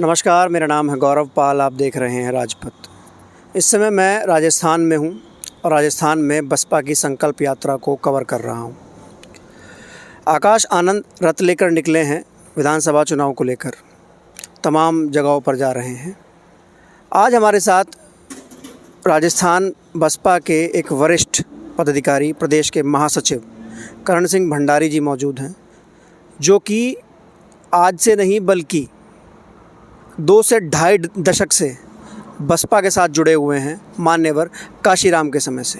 नमस्कार, मेरा नाम है गौरव पाल। आप देख रहे हैं राजपथ। इस समय मैं राजस्थान में हूँ और राजस्थान में बसपा की संकल्प यात्रा को कवर कर रहा हूँ। आकाश आनंद रथ लेकर निकले हैं विधानसभा चुनाव को लेकर, तमाम जगहों पर जा रहे हैं। आज हमारे साथ राजस्थान बसपा के एक वरिष्ठ पदाधिकारी, प्रदेश के महासचिव करण सिंह भंडारी जी मौजूद हैं, जो कि आज से नहीं बल्कि 2 से ढाई दशक से बसपा के साथ जुड़े हुए हैं, मान्यवर काशीराम के समय से।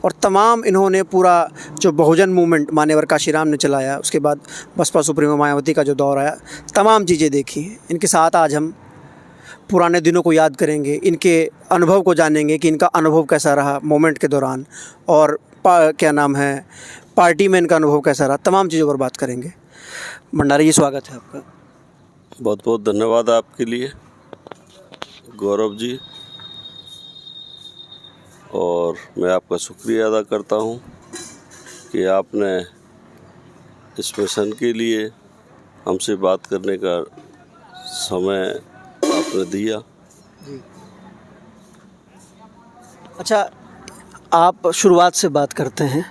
और तमाम इन्होंने पूरा जो बहुजन मूवमेंट मान्यवर काशीराम ने चलाया, उसके बाद बसपा सुप्रीमो मायावती का जो दौर आया, तमाम चीज़ें देखी हैं। इनके साथ आज हम पुराने दिनों को याद करेंगे, इनके अनुभव को जानेंगे कि इनका अनुभव कैसा रहा मूवमेंट के दौरान, और पार्टी में इनका अनुभव कैसा रहा, तमाम चीज़ों पर बात करेंगे। भंडारी जी, स्वागत है आपका। बहुत बहुत धन्यवाद आपके लिए गौरव जी, और मैं आपका शुक्रिया अदा करता हूं कि आपने इस मिशन के लिए हमसे बात करने का समय आपने दिया। अच्छा, आप शुरुआत से बात करते हैं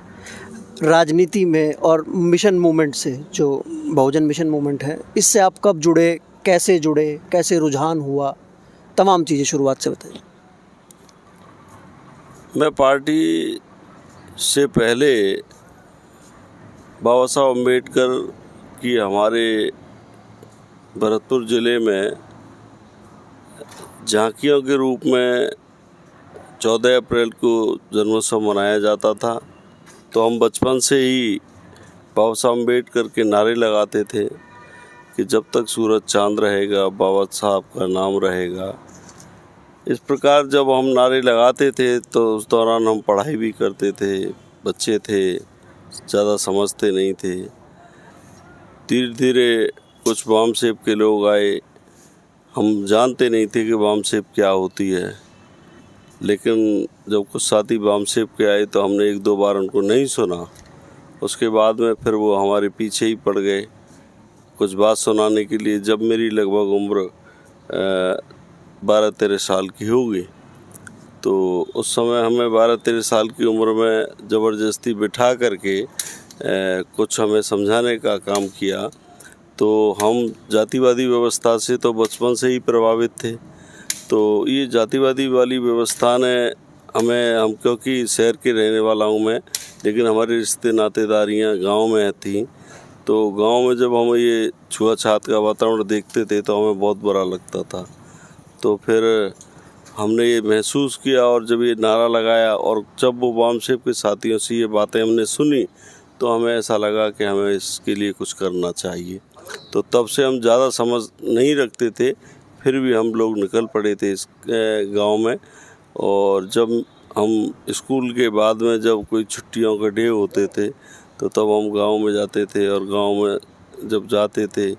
राजनीति में और मिशन मूवमेंट से, जो बहुजन मिशन मूवमेंट है, इससे आप कब जुड़े, कैसे रुझान हुआ, तमाम चीज़ें शुरुआत से बताइए। मैं पार्टी से पहले बाबा साहब अम्बेडकर की हमारे भरतपुर ज़िले में झांकियों के रूप में 14 अप्रैल को जन्मोत्सव मनाया जाता था। तो हम बचपन से ही बाबा साहब अम्बेडकर के नारे लगाते थे कि जब तक सूरज चांद रहेगा बाबा साहब का नाम रहेगा। इस प्रकार जब हम नारे लगाते थे तो उस दौरान हम पढ़ाई भी करते थे, बच्चे थे, ज़्यादा समझते नहीं थे। धीरे धीरे कुछ वाम सेब के लोग आए, हम जानते नहीं थे कि वाम सेब क्या होती है, लेकिन जब कुछ साथी वाम सेब के आए तो हमने 1-2 बार उनको नहीं सुना। उसके बाद में फिर वो हमारे पीछे ही पड़ गए कुछ बात सुनाने के लिए। जब मेरी लगभग उम्र 12-13 साल की होगी, तो उस समय हमें 12-13 साल की उम्र में ज़बरदस्ती बिठा करके कुछ हमें समझाने का काम किया। तो हम जातिवादी व्यवस्था से तो बचपन से ही प्रभावित थे। तो ये जातिवादी वाली व्यवस्था ने हम क्योंकि शहर के रहने वाला हूँ मैं, लेकिन हमारे रिश्ते नातेदारियाँ गांव में थी। तो गांव में जब हम ये छुआछूत का वातावरण देखते थे तो हमें बहुत बुरा लगता था। तो फिर हमने ये महसूस किया, और जब ये नारा लगाया और जब वो वाम सेब के साथियों से ये बातें हमने सुनी, तो हमें ऐसा लगा कि हमें इसके लिए कुछ करना चाहिए। तो तब से हम ज़्यादा समझ नहीं रखते थे, फिर भी हम लोग निकल पड़े थे इस गांव में। और जब हम स्कूल के बाद में जब कोई छुट्टियों के डे होते थे तो तब हम गांव में जाते थे, और गांव में जब जाते थे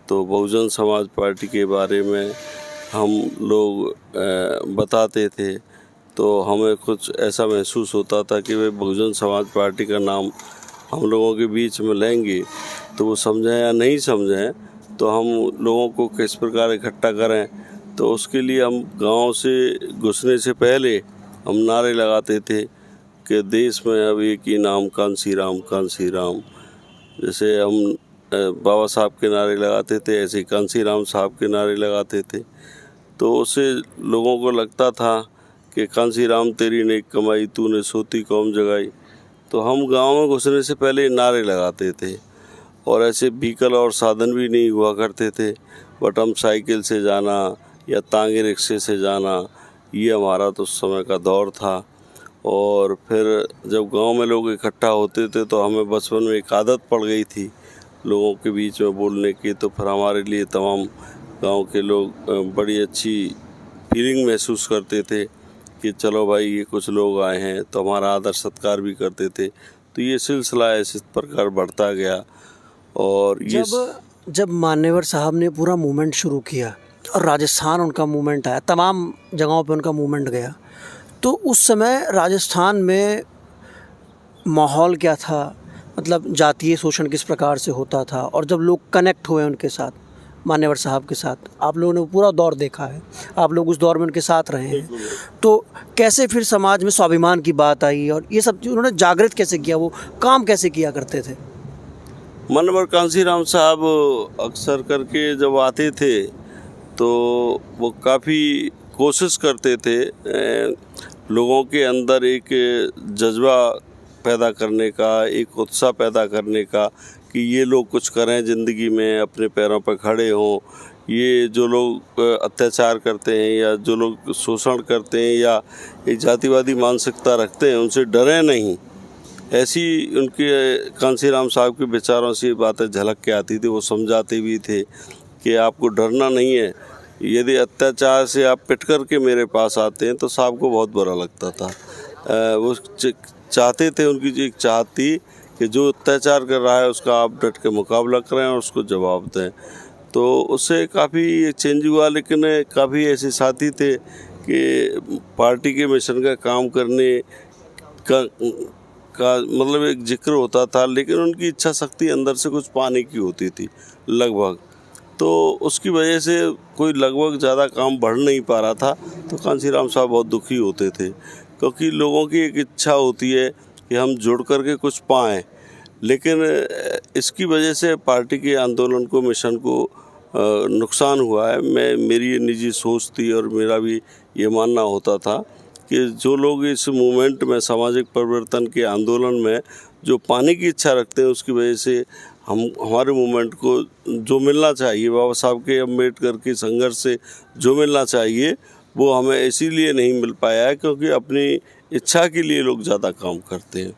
तो बहुजन समाज पार्टी के बारे में हम लोग बताते थे। तो हमें कुछ ऐसा महसूस होता था कि वे बहुजन समाज पार्टी का नाम हम लोगों के बीच में लेंगे, तो वो समझें या नहीं समझें, तो हम लोगों को किस प्रकार इकट्ठा करें। तो उसके लिए हम गांव से घुसने से पहले हम नारे लगाते थे कि देश में अब एक ही नाम कांसी राम, कांसी राम। जैसे हम बाबा साहब के नारे लगाते थे, ऐसे कांसी राम साहब के नारे लगाते थे। तो उससे लोगों को लगता था कि कांसी राम तेरी नेक कमाई, तूने सोती कौम जगाई। तो हम गांव में घुसने से पहले नारे लगाते थे। और ऐसे व्हीकल और साधन भी नहीं हुआ करते थे, बट हम साइकिल से जाना या तांगे रिक्शे से जाना, ये हमारा तो उस समय का दौर था। और फिर जब गांव में लोग इकट्ठा होते थे तो हमें बचपन में एक आदत पड़ गई थी लोगों के बीच में बोलने की। तो फिर हमारे लिए तमाम गांव के लोग बड़ी अच्छी फीलिंग महसूस करते थे कि चलो भाई ये कुछ लोग आए हैं, तो हमारा आदर सत्कार भी करते थे। तो ये सिलसिला इस प्रकार बढ़ता गया। और ये जब मान्यवर साहब ने पूरा मूवमेंट शुरू किया और राजस्थान उनका मूवमेंट आया, तमाम जगहों पे उनका मूवमेंट गया, तो उस समय राजस्थान में माहौल क्या था? मतलब जातीय शोषण किस प्रकार से होता था, और जब लोग कनेक्ट हुए उनके साथ, मान्यवर साहब के साथ, आप लोगों ने वो पूरा दौर देखा है, आप लोग उस दौर में उनके साथ रहे हैं, तो कैसे फिर समाज में स्वाभिमान की बात आई और ये सब उन्होंने जागृत कैसे किया, वो काम कैसे किया करते थे? मान्यवर कांसीराम साहब अक्सर करके जब आते थे तो वो काफ़ी कोशिश करते थे लोगों के अंदर एक जज्बा पैदा करने का, एक उत्साह पैदा करने का कि ये लोग कुछ करें ज़िंदगी में, अपने पैरों पर खड़े हों। ये जो लोग अत्याचार करते हैं या जो लोग शोषण करते हैं या एक जातिवादी मानसिकता रखते हैं, उनसे डरें नहीं। ऐसी उनके कांसीराम साहब के विचारों से बातें झलक के आती थी। वो समझाते भी थे कि आपको डरना नहीं है, यदि अत्याचार से आप पिट कर के मेरे पास आते हैं तो साहब को बहुत बुरा लगता था। वो चाहते थे, उनकी एक चाहत थी कि जो अत्याचार कर रहा है उसका आप डट के मुकाबला करें और उसको जवाब दें। तो उससे काफ़ी चेंज हुआ, लेकिन काफ़ी ऐसे साथी थे कि पार्टी के मिशन का काम करने का मतलब एक जिक्र होता था, लेकिन उनकी इच्छा शक्ति अंदर से कुछ पाने की होती थी लगभग, तो उसकी वजह से कोई लगभग ज़्यादा काम बढ़ नहीं पा रहा था। तो कांसीराम साहब बहुत दुखी होते थे, क्योंकि लोगों की एक इच्छा होती है कि हम जुड़ कर के कुछ पाएँ, लेकिन इसकी वजह से पार्टी के आंदोलन को, मिशन को नुकसान हुआ है। मेरी ये निजी सोच थी और मेरा भी ये मानना होता था कि जो लोग इस मूवमेंट में, सामाजिक परिवर्तन के आंदोलन में जो पाने की इच्छा रखते हैं, उसकी वजह से हमारे मूवमेंट को जो मिलना चाहिए, बाबा साहब के, अम्बेडकर के संघर्ष से जो मिलना चाहिए, वो हमें इसीलिए नहीं मिल पाया है क्योंकि अपनी इच्छा के लिए लोग ज़्यादा काम करते हैं।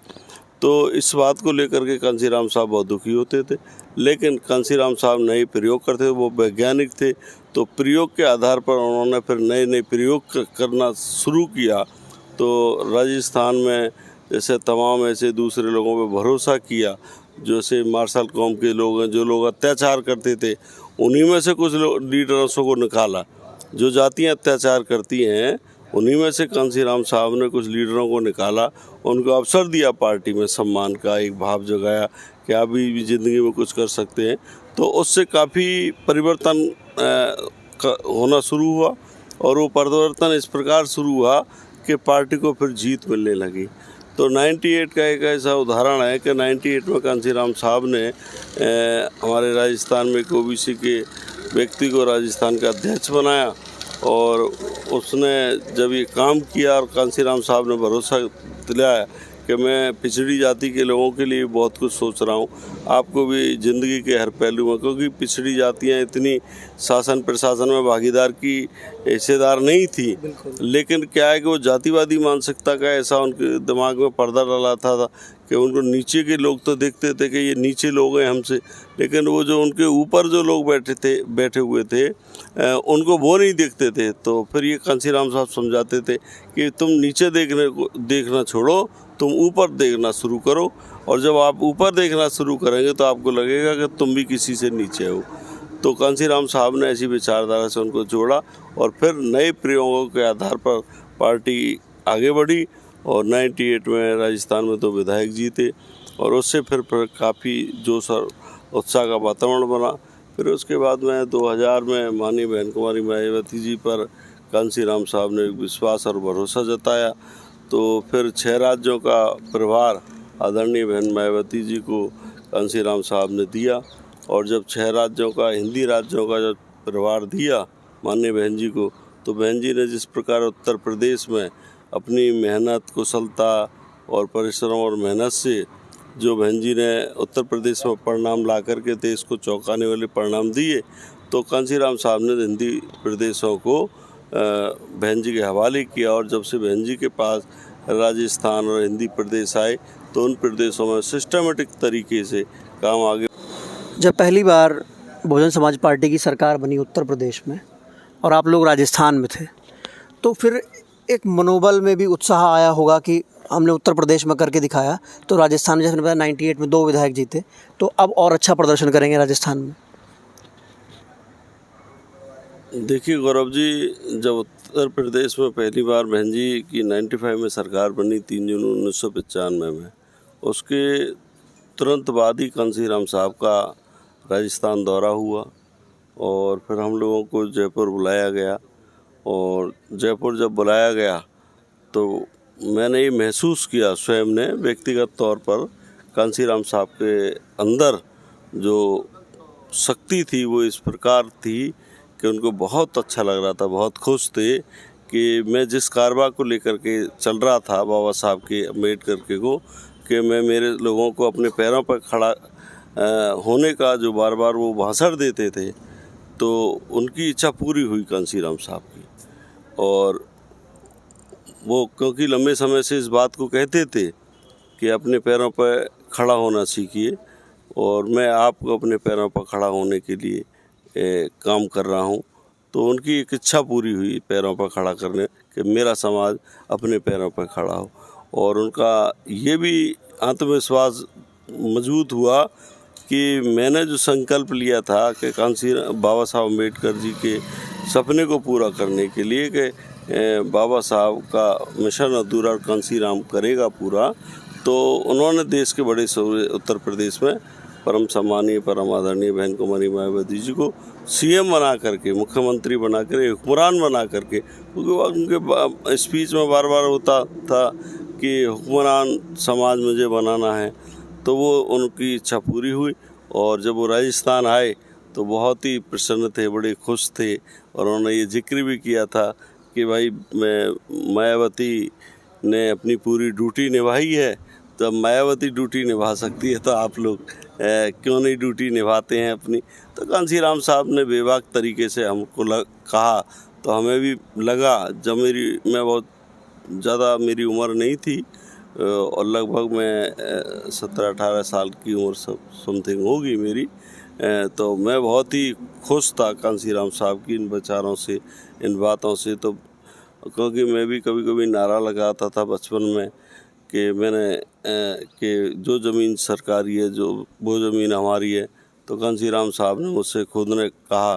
तो इस बात को लेकर के कांसीराम साहब बहुत दुखी होते थे, लेकिन कांसीराम साहब नए प्रयोग करते थे, वो वैज्ञानिक थे, तो प्रयोग के आधार पर उन्होंने फिर नए नए प्रयोग करना शुरू किया। तो राजस्थान में जैसे तमाम ऐसे दूसरे लोगों पे भरोसा किया, जैसे मार्शल कौम के लोग हैं, जो लोग अत्याचार करते थे, उन्हीं में से कुछ लीडर्सों को निकाला। जो जातियाँ अत्याचार करती हैं, उन्हीं में से कांसीराम साहब ने कुछ लीडरों को निकाला, उनको अवसर दिया, पार्टी में सम्मान का एक भाव जगाया कि आप भी ज़िंदगी में कुछ कर सकते हैं। तो उससे काफ़ी परिवर्तन होना शुरू हुआ, और वो परिवर्तन इस प्रकार शुरू हुआ कि पार्टी को फिर जीत मिलने लगी। तो 98 का एक ऐसा उदाहरण है कि 98 में कांसीराम साहब ने हमारे राजस्थान में एक ओबीसी के व्यक्ति को राजस्थान का अध्यक्ष बनाया, और उसने जब ये काम किया और कांसीराम साहब ने भरोसा दिलाया कि मैं पिछड़ी जाति के लोगों के लिए बहुत कुछ सोच रहा हूँ, आपको भी ज़िंदगी के हर पहलू में, क्योंकि पिछड़ी जातियाँ इतनी शासन प्रशासन में भागीदार की हिस्सेदार नहीं थी, लेकिन क्या है कि वो जातिवादी मानसिकता का ऐसा उनके दिमाग में पर्दा डाला था कि उनको नीचे के लोग तो देखते थे कि ये नीचे लोग हैं हमसे, लेकिन वो जो उनके ऊपर जो लोग बैठे हुए थे उनको वो नहीं देखते थे। तो फिर ये कांसीराम साहब समझाते थे कि तुम नीचे देखना छोड़ो, तुम ऊपर देखना शुरू करो, और जब आप ऊपर देखना शुरू करेंगे तो आपको लगेगा कि तुम भी किसी से नीचे हो। तो कांसीराम साहब ने ऐसी विचारधारा से उनको जोड़ा, और फिर नए प्रयोगों के आधार पर पार्टी आगे बढ़ी, और 98 में राजस्थान में 2 विधायक जीते, और उससे फिर काफ़ी जोश और उत्साह का वातावरण बना। फिर उसके बाद में 2000 में माननीय बहन कुमारी मायावती जी पर कांसीराम साहब ने विश्वास और भरोसा जताया। तो फिर 6 राज्यों का प्रभार आदरणीय बहन मायावती जी को कांसीराम साहब ने दिया, और जब 6 राज्यों का, हिंदी राज्यों का जब प्रभार दिया माननीय बहन जी को, तो बहन जी ने जिस प्रकार उत्तर प्रदेश में अपनी मेहनत, कुशलता और परिश्रम और मेहनत से जो बहन जी ने उत्तर प्रदेश में परिणाम ला कर के देश को चौंकाने वाले परिणाम दिए, तो कांसीराम साहब ने हिंदी प्रदेशों को बहन जी के हवाले किया, और जब से बहन जी के पास राजस्थान और हिंदी प्रदेश आए तो उन प्रदेशों में सिस्टमेटिक तरीके से काम आगे। जब पहली बार बहुजन समाज पार्टी की सरकार बनी उत्तर प्रदेश में और आप लोग राजस्थान में थे, तो फिर एक मनोबल में भी उत्साह आया होगा कि हमने उत्तर प्रदेश में करके दिखाया, तो राजस्थान में जैसे 98 में 2 विधायक जीते, तो अब और अच्छा प्रदर्शन करेंगे राजस्थान में। देखिए गौरव जी, जब उत्तर प्रदेश में पहली बार बहन जी की 95 में सरकार बनी 3 जून 1995 में, उसके तुरंत बाद ही कांसीराम साहब का राजस्थान दौरा हुआ, और फिर हम लोगों को जयपुर बुलाया गया। और जयपुर जब बुलाया गया तो मैंने ये महसूस किया स्वयं ने व्यक्तिगत तौर पर कांसीराम साहब के अंदर जो शक्ति थी वो इस प्रकार थी कि उनको बहुत अच्छा लग रहा था, बहुत खुश थे कि मैं जिस कारवा को लेकर के चल रहा था बाबा साहब के अम्बेडकर के को, कि मैं मेरे लोगों को अपने पैरों पर खड़ा होने का जो बार बार वो भाषण देते थे, तो उनकी इच्छा पूरी हुई कांसीराम साहब की। और वो क्योंकि लंबे समय से इस बात को कहते थे कि अपने पैरों पर खड़ा होना सीखिए, और मैं आपको अपने पैरों पर खड़ा होने के लिए काम कर रहा हूँ। तो उनकी एक इच्छा पूरी हुई पैरों पर खड़ा करने कि मेरा समाज अपने पैरों पर खड़ा हो। और उनका ये भी आत्मविश्वास मजबूत हुआ कि मैंने जो संकल्प लिया था कि बाबा साहब अम्बेडकर जी के सपने को पूरा करने के लिए कि बाबा साहब का मिशन अधूरा और कांसीराम करेगा पूरा, तो उन्होंने देश के बड़े शहर उत्तर प्रदेश में परम सम्मानीय परम आदरणीय बहन कुमारी मायावती जी को सीएम बना करके, मुख्यमंत्री बना कर, हुक्मरान बना करके, क्योंकि उनके स्पीच में बार बार होता था कि हुक्मरान समाज मुझे बनाना है, तो वो उनकी इच्छा पूरी हुई। और जब वो राजस्थान आए तो बहुत ही प्रसन्न थे, बड़े खुश थे, और उन्होंने ये जिक्र भी किया था कि भाई मायावती ने अपनी पूरी ड्यूटी निभाई है, तो मायावती ड्यूटी निभा सकती है तो आप लोग क्यों नहीं ड्यूटी निभाते हैं अपनी। तो कांसीराम साहब ने बेबाक तरीके से हमको कहा, तो हमें भी लगा, जब मैं बहुत ज़्यादा मेरी उम्र नहीं थी, और लगभग मैं 17-18 साल की उम्र समथिंग होगी मेरी, तो मैं बहुत ही खुश था कांसीराम साहब की इन विचारों से, इन बातों से। तो क्योंकि मैं भी कभी कभी नारा लगाता था बचपन में कि कि जो ज़मीन सरकारी है, जो वो ज़मीन हमारी है। तो कांसीराम साहब ने मुझसे खुद ने कहा,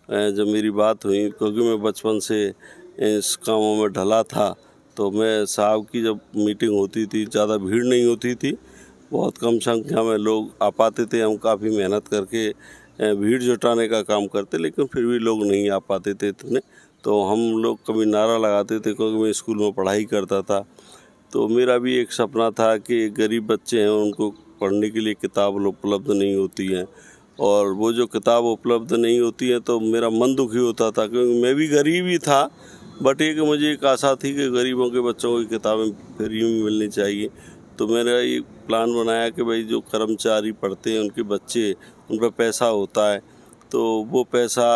जब मेरी बात हुई, क्योंकि मैं बचपन से इस कामों में ढला था, तो मैं साहब की जब मीटिंग होती थी, ज़्यादा भीड़ नहीं होती थी, बहुत कम संख्या में लोग आ पाते थे। हम काफ़ी मेहनत करके भीड़ जुटाने का काम करते, लेकिन फिर भी लोग नहीं आ पाते थे इतने। तो हम लोग कभी नारा लगाते थे, क्योंकि मैं स्कूल में पढ़ाई करता था, तो मेरा भी एक सपना था कि गरीब बच्चे हैं उनको पढ़ने के लिए किताब उपलब्ध नहीं होती हैं, और वो जो किताब उपलब्ध नहीं होती है तो मेरा मन दुखी होता था, क्योंकि मैं भी गरीब ही था। बट एक मुझे एक आशा थी कि गरीबों के बच्चों को किताबें फ्री में मिलनी चाहिए। तो मेरा ये प्लान बनाया कि भाई जो कर्मचारी पढ़ते हैं उनके बच्चे, उन पर पैसा होता है, तो वो पैसा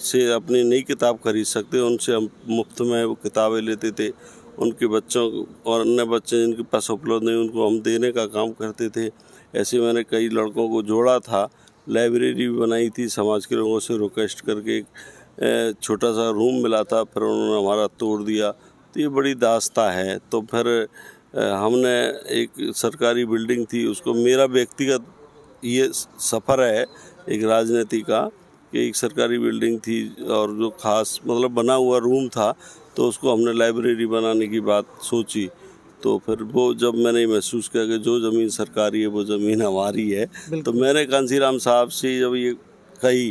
से अपनी नई किताब खरीद सकते हैं, उनसे हम मुफ्त में वो किताबें लेते थे। उनके बच्चों और अन्य बच्चे जिनके पास उपलब्ध नहीं, उनको हम देने का काम करते थे। ऐसे मैंने कई लड़कों को जोड़ा था, लाइब्रेरी भी बनाई थी, समाज के लोगों से रिक्वेस्ट करके एक छोटा सा रूम मिला था, फिर उन्होंने हमारा तोड़ दिया। तो ये बड़ी दास्ता है। तो फिर हमने एक सरकारी बिल्डिंग थी, उसको, मेरा व्यक्तिगत ये सफ़र है एक राजनीति का, कि एक सरकारी बिल्डिंग थी और जो खास मतलब बना हुआ रूम था, तो उसको हमने लाइब्रेरी बनाने की बात सोची। तो फिर वो जब मैंने महसूस किया कि जो ज़मीन सरकारी है वो ज़मीन हमारी है, तो मैंने कांसीराम साहब से जब ये कही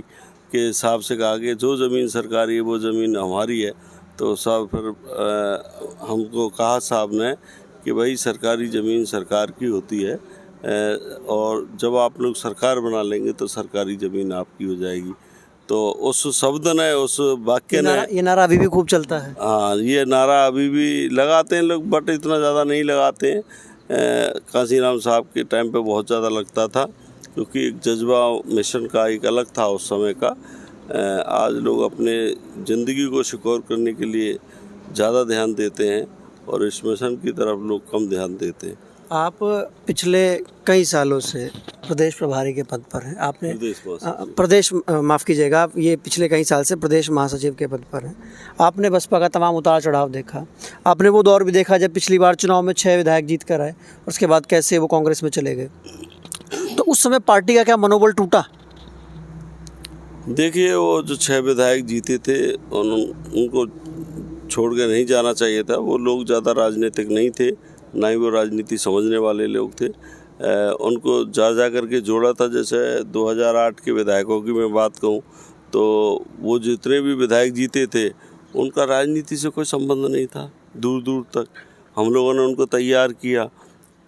कि साहब से कहा कि जो ज़मीन सरकारी है वो ज़मीन हमारी है, तो साहब फिर हमको कहा साहब ने कि भाई सरकारी ज़मीन सरकार की होती है, और जब आप लोग सरकार बना लेंगे तो सरकारी ज़मीन आपकी हो जाएगी। तो उस शब्द ने, उस वाक्य ने, ये नारा अभी भी खूब चलता है। हाँ, ये नारा अभी भी लगाते हैं लोग, बट इतना ज़्यादा नहीं लगाते हैं। कांसीराम साहब के टाइम पे बहुत ज़्यादा लगता था, क्योंकि एक जज्बा मिशन का एक अलग था उस समय का। आज लोग अपने ज़िंदगी को सिक्योर करने के लिए ज़्यादा ध्यान देते हैं, और इस मिशन की तरफ लोग कम ध्यान देते हैं। आप पिछले कई सालों से प्रदेश प्रभारी के पद पर हैं। आपने माफ़ कीजिएगा, आप ये पिछले कई साल से प्रदेश महासचिव के पद पर हैं। आपने बसपा का तमाम उतार चढ़ाव देखा। आपने वो दौर भी देखा जब पिछली बार चुनाव में 6 विधायक जीत कर आए, और उसके बाद कैसे वो कांग्रेस में चले गए। तो उस समय पार्टी का क्या मनोबल टूटा? देखिए, वो जो 6 विधायक जीते थे उनको छोड़ के नहीं जाना चाहिए था। वो लोग ज़्यादा राजनीतिक नहीं थे, ना ही वो राजनीति समझने वाले लोग थे। उनको जा करके जोड़ा था। जैसे 2008 के विधायकों की मैं बात कहूँ तो वो जितने भी विधायक जीते थे उनका राजनीति से कोई संबंध नहीं था दूर दूर तक। हम लोगों ने उनको तैयार किया,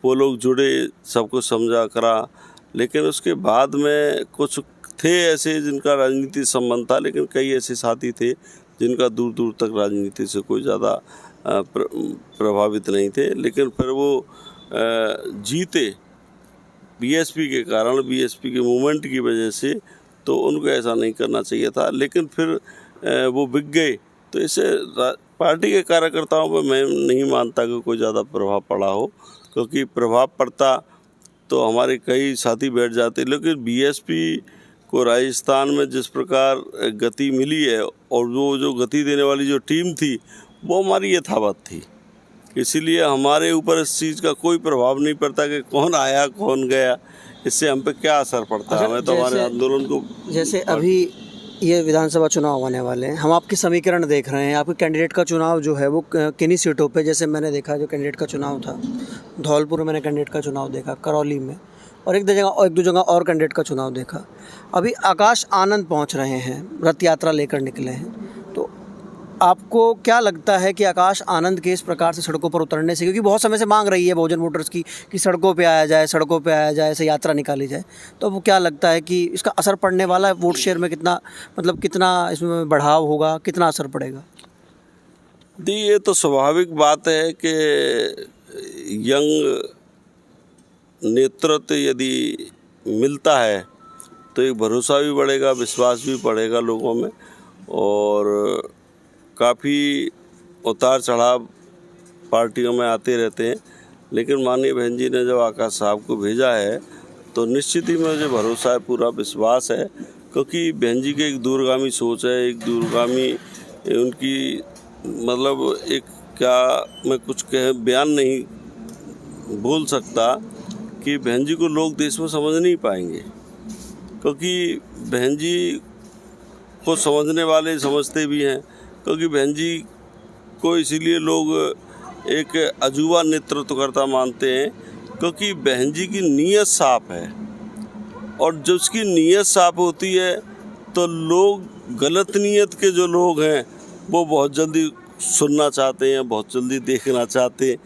वो लोग जुड़े, सब कुछ समझा करा, लेकिन उसके बाद में कुछ थे ऐसे जिनका राजनीति संबंध था, लेकिन कई ऐसे साथी थे जिनका दूर दूर तक राजनीति से कोई ज़्यादा प्रभावित नहीं थे। लेकिन फिर वो जीते बीएसपी के कारण, बीएसपी के मूवमेंट की वजह से, तो उनको ऐसा नहीं करना चाहिए था। लेकिन फिर वो बिक गए, तो इससे पार्टी के कार्यकर्ताओं पर मैं नहीं मानता कि कोई ज़्यादा प्रभाव पड़ा हो, क्योंकि प्रभाव पड़ता तो हमारे कई साथी बैठ जाते। लेकिन बीएसपी को राजस्थान में जिस प्रकार गति मिली है, और वो जो गति देने वाली जो टीम थी वो हमारी यथावत थी, इसीलिए हमारे ऊपर इस चीज़ का कोई प्रभाव नहीं पड़ता कि कौन आया कौन गया, इससे हम पे क्या असर पड़ता है। हमें तो हमारे आंदोलन को, जैसे अभी ये विधानसभा चुनाव आने वाले हैं, हम आपकी समीकरण देख रहे हैं, आपके कैंडिडेट का चुनाव जो है वो किन्हीं सीटों पे, जैसे मैंने देखा जो कैंडिडेट का चुनाव था धौलपुर में, मैंने कैंडिडेट का चुनाव देखा करौली में, और एक दो जगह और कैंडिडेट का चुनाव देखा। अभी आकाश आनंद पहुंच रहे हैं, रथ यात्रा लेकर निकले हैं, तो आपको क्या लगता है कि आकाश आनंद के इस प्रकार से सड़कों पर उतरने से, क्योंकि बहुत समय से मांग रही है बहुजन मोटर्स की कि सड़कों पे आया जाए, ऐसे यात्रा निकाली जाए, तो वो क्या लगता है कि इसका असर पड़ने वाला है वोट शेयर में, कितना इसमें बढ़ाव होगा, कितना असर पड़ेगा? ये तो स्वाभाविक बात है कि यंग नेतृत्व यदि मिलता है तो एक भरोसा भी बढ़ेगा, विश्वास भी बढ़ेगा लोगों में, और काफ़ी उतार चढ़ाव पार्टियों में आते रहते हैं। लेकिन माननीय बहन जी ने जब आकाश साहब को भेजा है तो निश्चित ही मुझे भरोसा है, पूरा विश्वास है, क्योंकि बहन जी की एक दूरगामी सोच है, एक दूरगामी उनकी मतलब एक, क्या मैं कुछ बयान नहीं बोल सकता कि बहन जी को लोग देश में समझ नहीं पाएंगे, क्योंकि बहन जी को समझने वाले समझते भी हैं, क्योंकि बहन जी को इसीलिए लोग एक अजूबा नेतृत्वकर्ता मानते हैं, क्योंकि बहन जी की नीयत साफ है, और जब उसकी नीयत साफ होती है तो लोग, गलत नीयत के जो लोग हैं वो बहुत जल्दी सुनना चाहते हैं, बहुत जल्दी देखना चाहते हैं।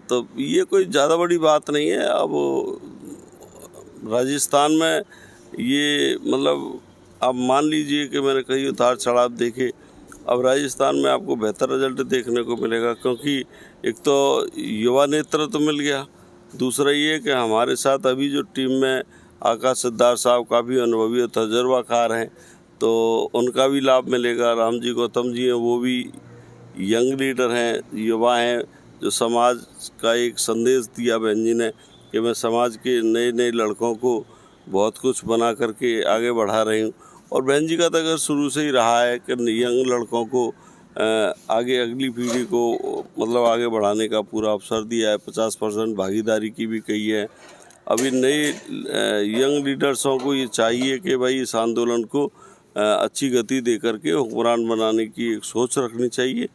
तो ये कोई ज़्यादा बड़ी बात नहीं है। अब राजस्थान में ये मतलब आप मान लीजिए कि मैंने कई उतार चढ़ाव देखे, अब राजस्थान में आपको बेहतर रिजल्ट देखने को मिलेगा, क्योंकि एक तो युवा नेतृत्व तो मिल गया, दूसरा ये कि हमारे साथ अभी जो टीम में आकाश सिद्धार्थ साहब काफ़ी अनुभवी और तजर्बाकार हैं, तो उनका भी लाभ मिलेगा। राम जी गौतम जी हैं, वो भी यंग लीडर हैं, युवा हैं, जो समाज का एक संदेश दिया बहन जी ने कि मैं समाज के नए नए लड़कों को बहुत कुछ बना करके आगे बढ़ा रही हूँ। और बहन जी का तो अगर शुरू से ही रहा है कि यंग लड़कों को आगे, अगली पीढ़ी को मतलब आगे बढ़ाने का पूरा अवसर दिया है, 50% भागीदारी की भी कही है। अभी नए यंग लीडर्सों को ये चाहिए कि भाई इस आंदोलन को अच्छी गति दे करके हुक्मरान बनाने की एक सोच रखनी चाहिए,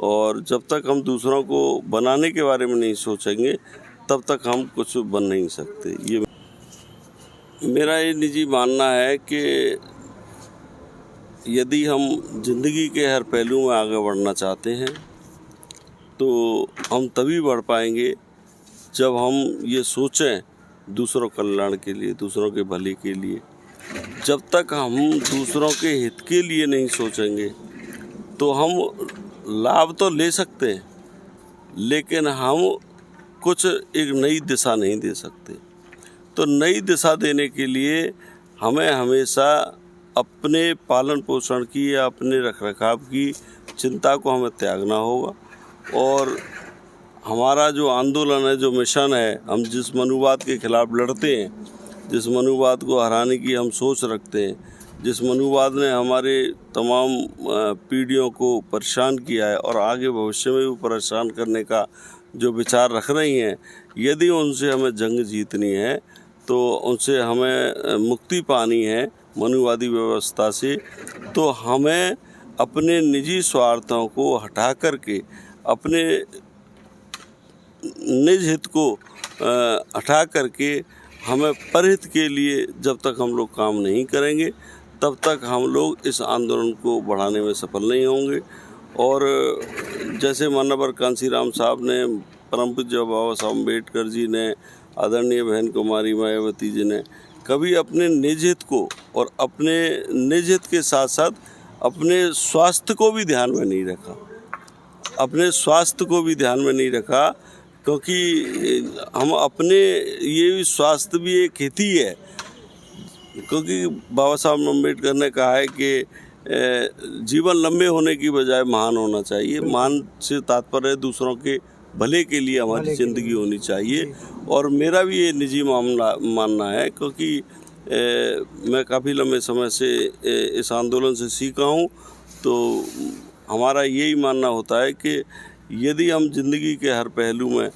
और जब तक हम दूसरों को बनाने के बारे में नहीं सोचेंगे तब तक हम कुछ बन नहीं सकते। ये मेरा ये निजी मानना है कि यदि हम जिंदगी के हर पहलू में आगे बढ़ना चाहते हैं तो हम तभी बढ़ पाएंगे जब हम ये सोचें दूसरों कल्याण के लिए, दूसरों के भले के लिए। जब तक हम दूसरों के हित के लिए नहीं सोचेंगे तो हम लाभ तो ले सकते हैं, लेकिन हम कुछ एक नई दिशा नहीं दे सकते। तो नई दिशा देने के लिए हमें हमेशा अपने पालन पोषण की या अपने रखरखाव की चिंता को हमें त्यागना होगा, और हमारा जो आंदोलन है, जो मिशन है, हम जिस मनुवाद के खिलाफ लड़ते हैं, जिस मनुवाद को हराने की हम सोच रखते हैं, जिस मनुवाद ने हमारे तमाम पीढ़ियों को परेशान किया है और आगे भविष्य में भी परेशान करने का जो विचार रख रही हैं, यदि उनसे हमें जंग जीतनी है, तो उनसे हमें मुक्ति पानी है मनुवादी व्यवस्था से, तो हमें अपने निजी स्वार्थों को हटा करके, अपने निज हित को हटा करके हमें परहित के लिए जब तक हम लोग काम नहीं करेंगे तब तक हम लोग इस आंदोलन को बढ़ाने में सफल नहीं होंगे। और जैसे माननीय कांशीराम साहब ने, परम पूज्य बाबा साहब अम्बेडकर जी ने, आदरणीय बहन कुमारी मायावती जी ने कभी अपने निज हित को और अपने निज हित के साथ साथ अपने स्वास्थ्य को भी ध्यान में नहीं रखा, अपने स्वास्थ्य को भी ध्यान में नहीं रखा, क्योंकि हम अपने ये भी स्वास्थ्य भी एक हित ही है। क्योंकि बाबा साहब अम्बेडकर ने कहा है कि जीवन लंबे होने की बजाय महान होना चाहिए। महान से तात्पर्य दूसरों के भले के लिए हमारी ज़िंदगी होनी चाहिए। और मेरा भी ये निजी मानना है, क्योंकि मैं काफ़ी लंबे समय से इस आंदोलन से सीखा हूँ। तो हमारा यही मानना होता है कि यदि हम ज़िंदगी के हर पहलू में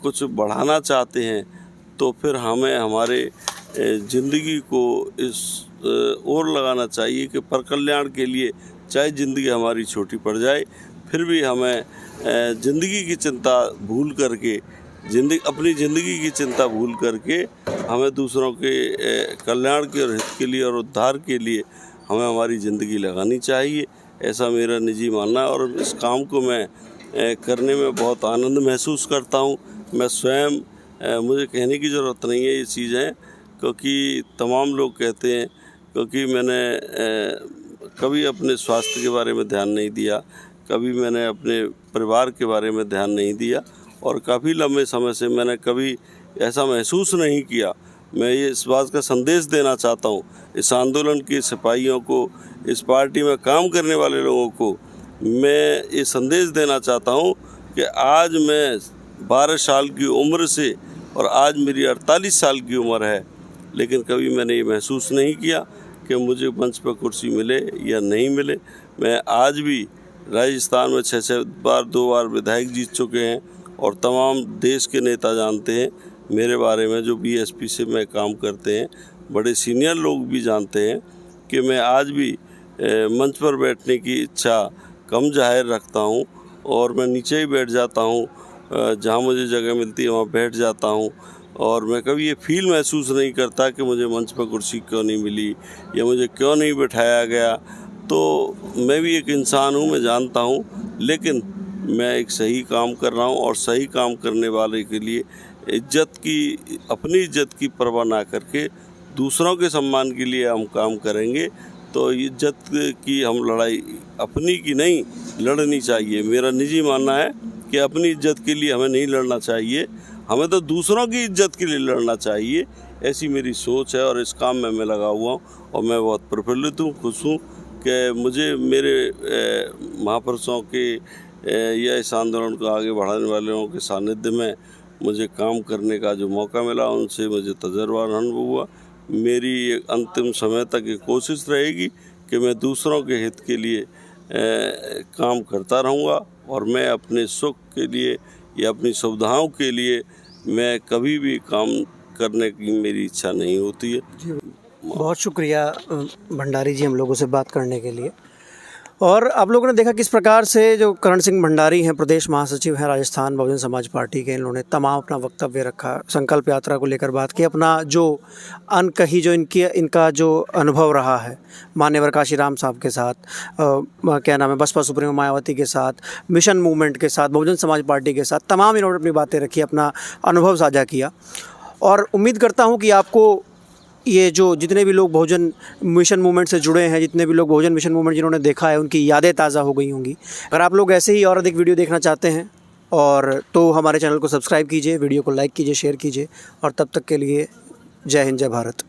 कुछ बढ़ाना चाहते हैं तो फिर हमें हमारे ज़िंदगी को इस ओर लगाना चाहिए कि पर कल्याण के लिए, चाहे ज़िंदगी हमारी छोटी पड़ जाए, फिर भी हमें ज़िंदगी की चिंता भूल करके, अपनी ज़िंदगी की चिंता भूल करके हमें दूसरों के कल्याण के और हित के लिए और उद्धार के लिए हमें हमारी ज़िंदगी लगानी चाहिए। ऐसा मेरा निजी मानना है। और इस काम को मैं करने में बहुत आनंद महसूस करता हूँ। मैं स्वयं, मुझे कहने की ज़रूरत नहीं है ये चीज़ें, क्योंकि तमाम लोग कहते हैं, क्योंकि मैंने कभी अपने स्वास्थ्य के बारे में ध्यान नहीं दिया, कभी मैंने अपने परिवार के बारे में ध्यान नहीं दिया, और काफ़ी लंबे समय से मैंने कभी ऐसा महसूस नहीं किया। मैं ये इस बात का संदेश देना चाहता हूँ इस आंदोलन के सिपाहियों को, इस पार्टी में काम करने वाले लोगों को। मैं ये संदेश देना चाहता हूँ कि आज मैं 12 साल की उम्र से, और आज मेरी 48 साल की उम्र है, लेकिन कभी मैंने ये महसूस नहीं किया कि मुझे मंच पर कुर्सी मिले या नहीं मिले। मैं आज भी राजस्थान में 6 बार 2 बार विधायक जीत चुके हैं, और तमाम देश के नेता जानते हैं मेरे बारे में, जो बीएसपी से मैं काम करते हैं, बड़े सीनियर लोग भी जानते हैं कि मैं आज भी मंच पर बैठने की इच्छा कम जाहिर रखता हूं, और मैं नीचे ही बैठ जाता हूं, जहां मुझे जगह मिलती है वहां बैठ जाता हूं। और मैं कभी ये फील महसूस नहीं करता कि मुझे मंच पर कुर्सी क्यों नहीं मिली या मुझे क्यों नहीं बिठाया गया। तो मैं भी एक इंसान हूँ, मैं जानता हूँ, लेकिन मैं एक सही काम कर रहा हूँ, और सही काम करने वाले के लिए अपनी इज्जत की परवाह ना करके दूसरों के सम्मान के लिए हम काम करेंगे। तो इज्जत की हम लड़ाई अपनी की नहीं लड़नी चाहिए। मेरा निजी मानना है कि अपनी इज्जत के लिए हमें नहीं लड़ना चाहिए, हमें तो दूसरों की इज्जत के लिए लड़ना चाहिए। ऐसी मेरी सोच है, और इस काम में मैं लगा हुआ हूँ, और मैं बहुत प्रफुल्लित हूँ, खुश हूँ कि मुझे मेरे महापुरुषों के या इस आंदोलन को आगे बढ़ाने वाले लोगों के सानिध्य में मुझे काम करने का जो मौका मिला, उनसे मुझे तजर्बा अनुभव हुआ। मेरी अंतिम समय तक ये कोशिश रहेगी कि मैं दूसरों के हित के लिए काम करता रहूँगा, और मैं अपने सुख के लिए या अपनी सुविधाओं के लिए मैं कभी भी काम करने की मेरी इच्छा नहीं होती है। बहुत शुक्रिया भंडारी जी हम लोगों से बात करने के लिए। और आप लोगों ने देखा किस प्रकार से जो करण सिंह भंडारी हैं, प्रदेश महासचिव हैं राजस्थान बहुजन समाज पार्टी के, इन्होंने तमाम अपना वक्तव्य रखा, संकल्प यात्रा को लेकर बात की, अपना जो अनकही जो इनका जो अनुभव रहा है मान्यवर कांशीराम साहब के साथ, क्या नाम है, बसपा सुप्रीमो मायावती के साथ, मिशन मूवमेंट के साथ, बहुजन समाज पार्टी के साथ, तमाम इन्होंने अपनी बातें रखी, अपना अनुभव साझा किया। और उम्मीद करता हूँ कि आपको ये जो जितने भी लोग बहुजन मिशन मूवमेंट से जुड़े हैं, जितने भी लोग बहुजन मिशन मूवमेंट जिन्होंने देखा है, उनकी यादें ताज़ा हो गई होंगी। अगर आप लोग ऐसे ही और अधिक वीडियो देखना चाहते हैं और तो हमारे चैनल को सब्सक्राइब कीजिए, वीडियो को लाइक कीजिए, शेयर कीजिए, और तब तक के लिए जय हिंद, जय भारत।